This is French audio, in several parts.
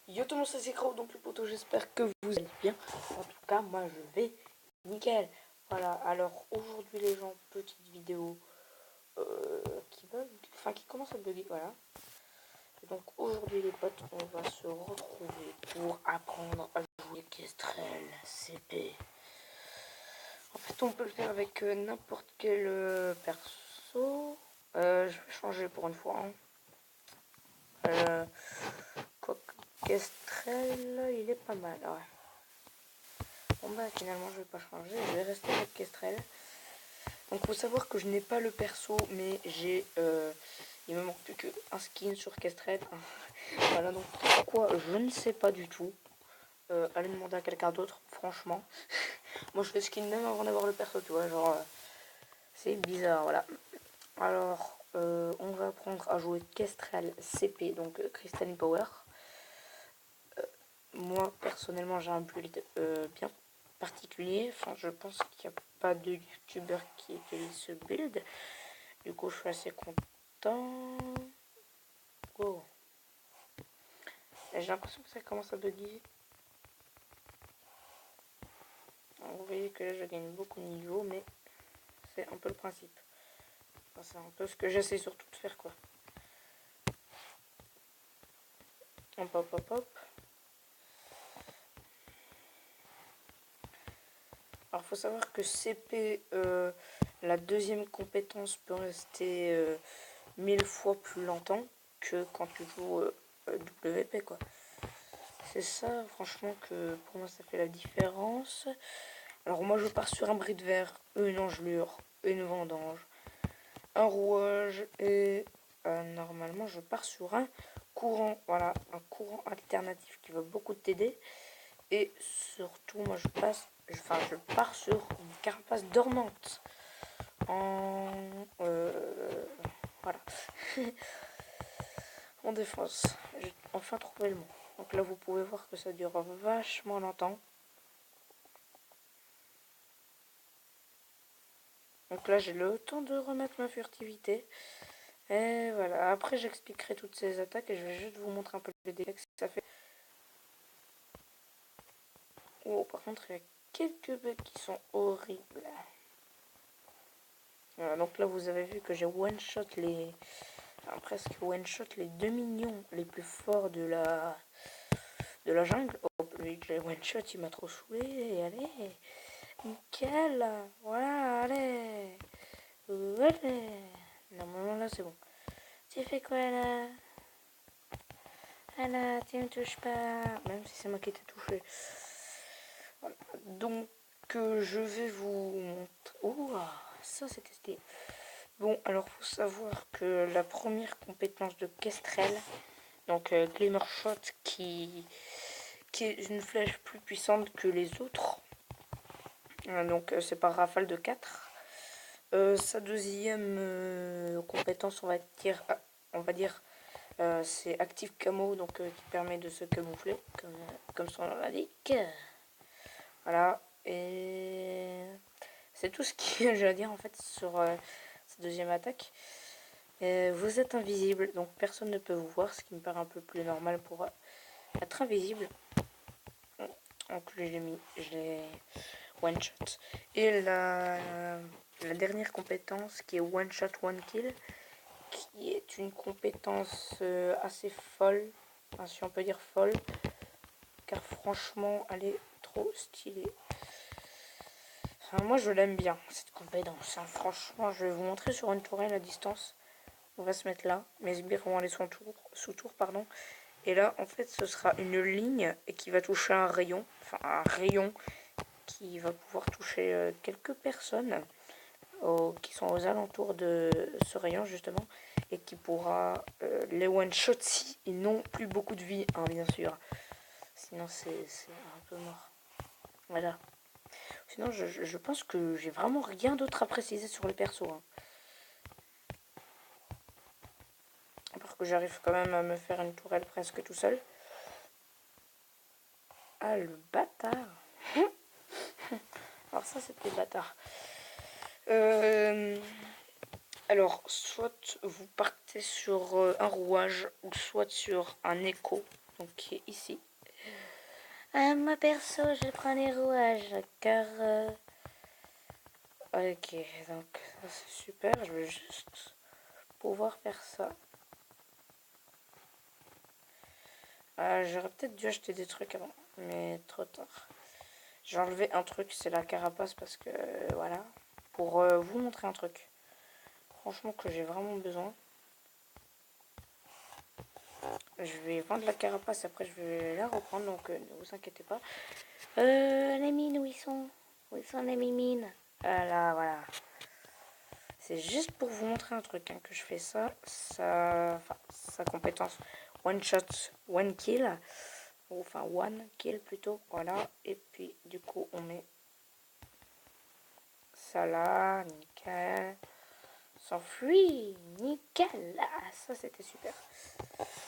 Yo tout le monde, c'est Crow, donc les potos, j'espère que vous allez bien. En tout cas, moi je vais nickel. Voilà, alors aujourd'hui les gens, petite vidéo qui bug, enfin qui commence à bugger, voilà. Et donc aujourd'hui les potes, on va se retrouver pour apprendre à jouer Kestrel CP. En fait, on peut le faire avec n'importe quel perso. Je vais changer pour une fois. Hein. Kestrel, il est pas mal, ouais. Bon bah finalement je vais pas changer, je vais rester avec Kestrel. Donc faut savoir que je n'ai pas le perso, mais j'ai il me manque plus qu'un skin sur Kestrel. Voilà, donc pourquoi je ne sais pas du tout. Allez demander à quelqu'un d'autre, franchement. Moi je fais skin même avant d'avoir le perso, tu vois, genre c'est bizarre, voilà. Alors on va apprendre à jouer Kestrel CP, donc Crystalline Power. Moi, personnellement, j'ai un build bien particulier. Enfin, je pense qu'il n'y a pas de youtubeur qui utilise ce build. Du coup, je suis assez content. Oh. J'ai l'impression que ça commence à bugger. Alors, vous voyez que là, je gagne beaucoup de niveau, mais c'est un peu le principe. Enfin, c'est un peu ce que j'essaie surtout de faire, quoi. Hop, hop, hop, hop. Alors, il faut savoir que CP, la deuxième compétence peut rester 1000 fois plus longtemps que quand tu joues WP, quoi. C'est ça, franchement, que pour moi, ça fait la différence. Alors, moi, je pars sur un bris de verre, une engelure, une vendange, un rouage et normalement, je pars sur un courant. Voilà, un courant alternatif qui va beaucoup t'aider. Et surtout, moi, je pars sur une carapace dormante. Voilà. En défense. J'ai enfin trouvé le mot. Donc là, vous pouvez voir que ça dure vachement longtemps. Donc là, j'ai le temps de remettre ma furtivité. Et voilà. Après, j'expliquerai toutes ces attaques et je vais juste vous montrer un peu les dégâts que ça fait. Oh, par contre, il y a quelques bugs qui sont horribles. Voilà, donc là, vous avez vu que j'ai one-shot les... Enfin, presque one-shot les 2 minions les plus forts de la jungle. Oh, lui, j'ai one-shot, il m'a trop saoulé. Allez, nickel. Voilà, allez. Allez. Normalement, là, c'est bon. Tu fais quoi, là? Ah là, tu me touches pas. Même si c'est moi qui t'ai touché. Voilà. Donc, je vais vous montrer... Oh, ça, c'était stylé. Bon, alors, faut savoir que la première compétence de Kestrel, donc Glimmer Shot, qui est une flèche plus puissante que les autres. Donc, c'est par rafale de 4. Sa deuxième compétence, on va dire c'est Active Camo, donc qui permet de se camoufler, comme son nom l'indique. Voilà, et c'est tout ce que j'ai à dire en fait sur sa deuxième attaque. Vous êtes invisible, donc personne ne peut vous voir, ce qui me paraît un peu plus normal pour être invisible. Donc je l'ai one shot. Et la dernière compétence qui est one shot one kill, qui est une compétence assez folle, enfin, si on peut dire folle, car franchement elle est trop stylée. Enfin, moi je l'aime bien cette compétence, hein. Franchement, je vais vous montrer sur une tourelle à distance. On va se mettre là, mes sbires vont aller sous tour, pardon. Et là en fait ce sera une ligne et qui va toucher un rayon, enfin un rayon qui va pouvoir toucher quelques personnes qui sont aux alentours de ce rayon justement, et qui pourra les one-shot si ils n'ont plus beaucoup de vie, hein, bien sûr. Sinon c'est un peu mort. Voilà. Sinon je pense que j'ai vraiment rien d'autre à préciser sur le perso. Hein. Parce que j'arrive quand même à me faire une tourelle presque tout seul. Ah le bâtard. Alors ça c'était bâtard. Alors, soit vous partez sur un rouage, ou soit sur un écho. donc qui est ici. Moi perso, je prends les rouages car ok, donc ça c'est super. Je veux juste pouvoir faire ça. J'aurais peut-être dû acheter des trucs avant, mais trop tard. J'ai enlevé un truc, c'est la carapace parce que voilà, pour vous montrer un truc. Franchement que j'ai vraiment besoin. Je vais vendre la carapace, après je vais la reprendre, donc ne vous inquiétez pas. Les mines, où ils sont? Où sont les mines? Là, voilà. C'est juste pour vous montrer un truc hein, que je fais ça. Enfin, sa compétence one shot, one kill. Enfin, one kill plutôt. Voilà. Et puis, du coup, on met ça là. Nickel. S'enfuit. Nickel. Ah, ça, c'était super.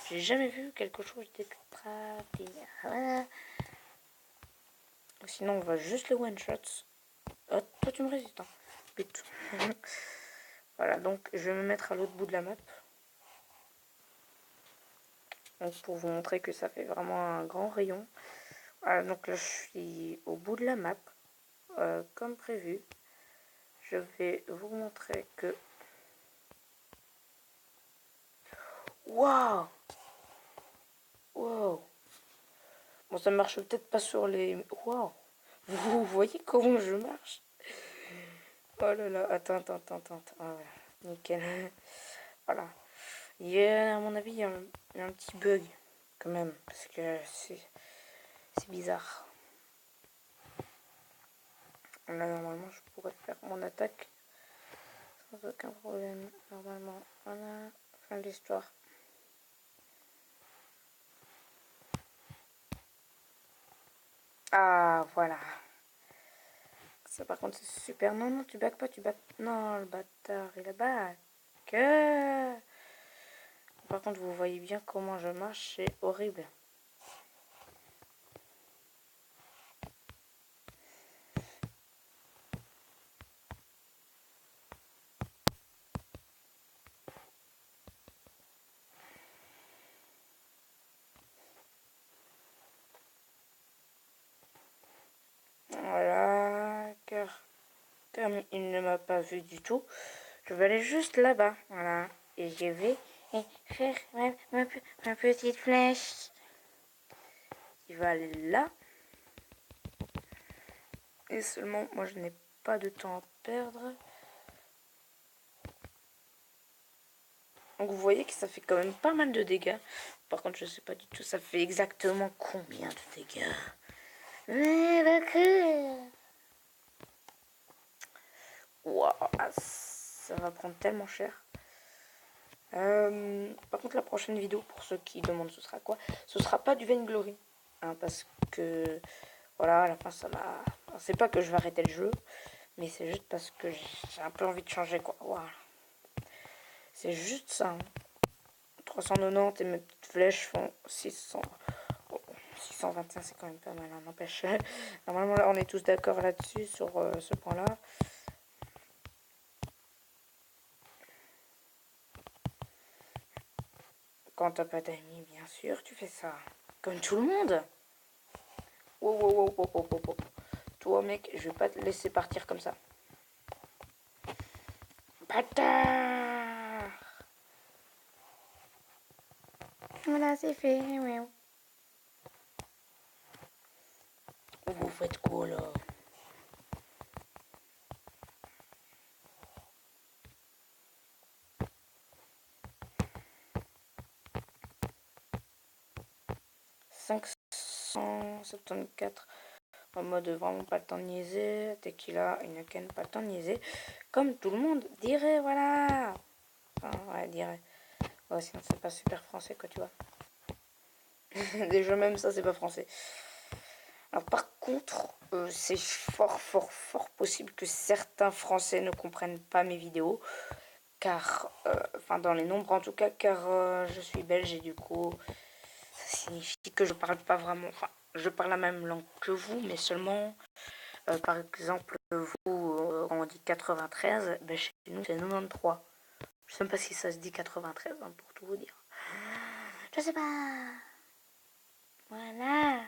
J'ai jamais vu quelque chose d'extraordinaire. Voilà. Sinon, on va juste les one shots. Oh, toi, tu me résistes. Hein. But. Voilà, donc je vais me mettre à l'autre bout de la map. Donc pour vous montrer que ça fait vraiment un grand rayon. Voilà, donc là je suis au bout de la map. Comme prévu. Je vais vous montrer que... Waouh! Waouh! Bon, ça marche peut-être pas sur les... Waouh! Vous voyez comment je marche? Oh là là, attends. Ah, voilà. Nickel. Voilà. À mon avis, il y a un petit bug quand même. Parce que c'est bizarre. Là, normalement, je pourrais faire mon attaque sans aucun problème. Normalement, voilà. Fin de l'histoire. Ah, voilà. Ça, par contre, c'est super. Non, tu back pas, tu back. Non, le bâtard, il a back. Par contre, vous voyez bien comment je marche, c'est horrible. Voilà, car comme il ne m'a pas vu du tout, je vais aller juste là-bas. Voilà, et je vais faire ma petite flèche. Il va aller là. Et seulement, moi je n'ai pas de temps à perdre. Donc vous voyez que ça fait quand même pas mal de dégâts. Par contre, je sais pas du tout, ça fait exactement combien de dégâts. Mais d'accord. Waouh, ça va prendre tellement cher. Par contre, la prochaine vidéo, pour ceux qui demandent ce sera quoi, ce sera pas du Vainglory. Hein, parce que, voilà, à la fin, ça m'a... C'est pas que je vais arrêter le jeu, mais c'est juste parce que j'ai un peu envie de changer, quoi. Voilà. C'est juste ça. Hein. 390 et mes petites flèches font 600. Oh, 621, c'est quand même pas mal, hein, n'empêche. Normalement, là, on est tous d'accord là-dessus, sur ce point-là. Quand t'as pas d'amis, bien sûr, tu fais ça. Comme tout le monde. Wow. Toi, mec, je vais pas te laisser partir comme ça. Bâtard! Voilà, c'est fait. Vous faites quoi, là? « 574 en mode vraiment pas le temps de niaiser. Tequila, Heineken, pas le temps de niaiser. Comme tout le monde dirait, voilà. Enfin, ouais, dirait. Ouais, sinon c'est pas super français, quoi, tu vois. Déjà, même ça, c'est pas français. Alors, par contre, c'est fort possible que certains Français ne comprennent pas mes vidéos. Car, enfin, dans les nombres en tout cas, car je suis belge et du coup, ça signifie que je parle pas vraiment. Enfin, je parle la même langue que vous, mais seulement, par exemple, vous, on dit 93, ben chez nous, c'est 93. Je sais même pas si ça se dit 93, hein, pour tout vous dire. Je sais pas. Voilà.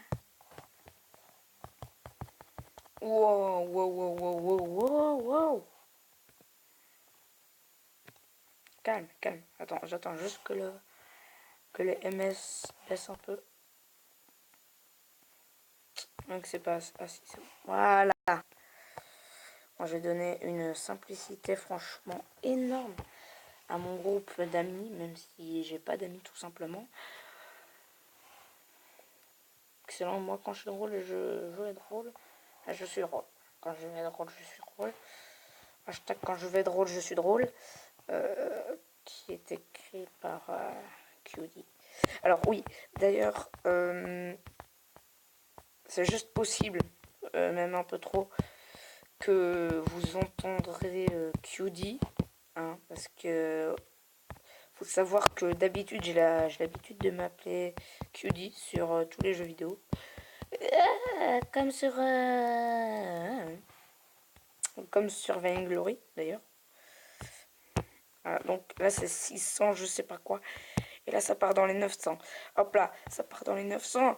Wow, wow, wow, wow, wow, wow, wow. Calme, calme. Attends, j'attends juste que le MS baisse un peu. Donc c'est pas... Ah si, c'est bon. Voilà. Moi, je vais donner une simplicité franchement énorme à mon groupe d'amis, même si j'ai pas d'amis tout simplement. Excellent, moi quand je suis drôle, je veux être drôle. Je suis drôle. Quand je vais être drôle, je suis drôle. Hashtag quand je vais être drôle, je suis drôle. Qui est écrit par QD. Alors oui, d'ailleurs, c'est juste possible, même un peu trop, que vous entendrez QD, hein, parce que faut savoir que d'habitude j'ai l'habitude de m'appeler QD sur tous les jeux vidéo, comme sur Vainglory d'ailleurs. Voilà, donc là c'est 600 je sais pas quoi, et là ça part dans les 900. Hop là, ça part dans les 900.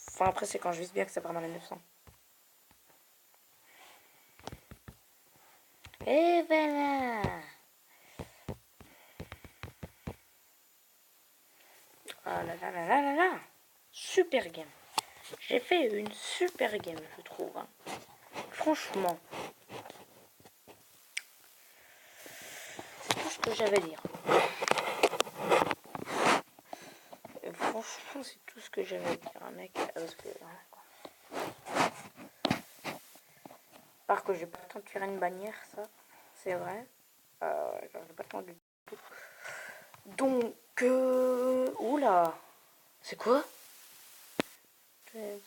Enfin après c'est quand je vise bien que ça part dans les 900. Et voilà. Ah là là là là là là. Super game. J'ai fait une super game, je trouve. Hein. Franchement. C'est tout ce que j'avais à dire. Franchement, c'est tout ce que j'avais à dire, hein, mec. Parce que, part que j'ai pas le temps de faire une bannière, ça, c'est vrai. J'ai pas le temps du tout. Donc, oula. C'est quoi? Des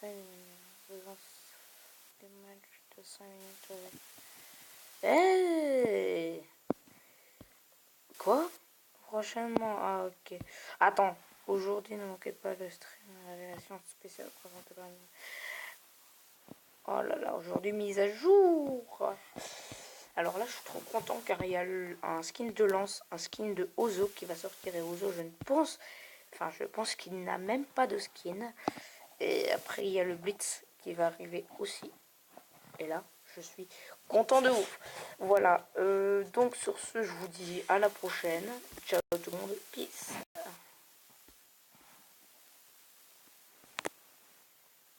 matchs de 5 minutes avec... Hey! Quoi? Prochainement, ah ok. Attends, aujourd'hui ne manquez pas le stream, la révélation spéciale présentée par... Oh là là, aujourd'hui mise à jour. Alors là, je suis trop content car il y a un skin de Lance, un skin de Ozo qui va sortir. Et Ozo, je pense qu'il n'a même pas de skin. Et après, il y a le Blitz qui va arriver aussi. Et là, je suis content de ouf. Voilà, donc sur ce, je vous dis à la prochaine. Ciao tout le monde, peace.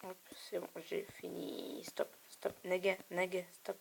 Hop, c'est bon, j'ai fini. Stop, stop, nega, stop.